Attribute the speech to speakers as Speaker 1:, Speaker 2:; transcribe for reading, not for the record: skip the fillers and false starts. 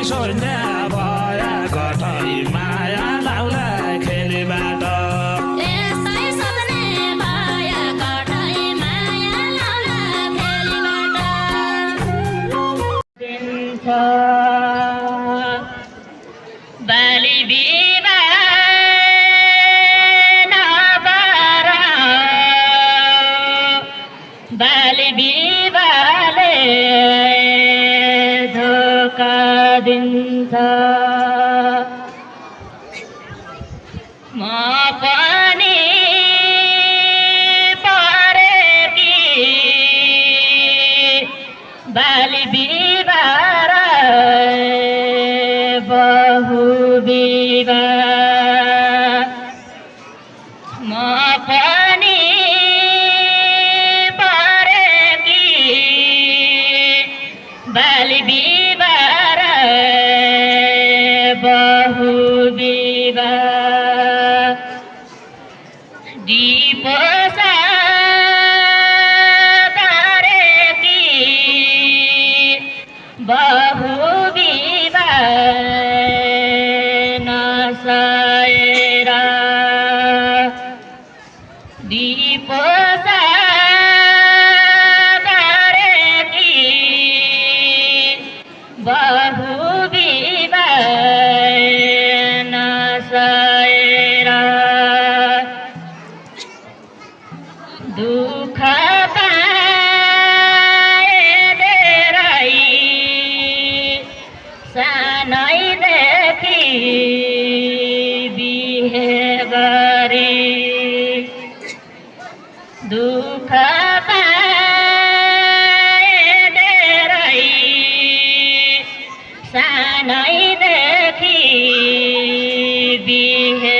Speaker 1: शून्य भया कतै माया लाउला खेलीबाट
Speaker 2: यसै सपने भया कतै माया लाउला खेलीबाट दिन्छ बाली बाली बिबाले धोका दिन्छ म पनि परेकी बाली बिबार बहु बिबा म पनि बाली बिबार बहु बिबा दीपो सारेकी बहु बिबा नसएर दीपो बहु बिबा नसएर दुःख पाए धेरै सानैदेखि बिहे गरी दुःख सानैदेखि बिहे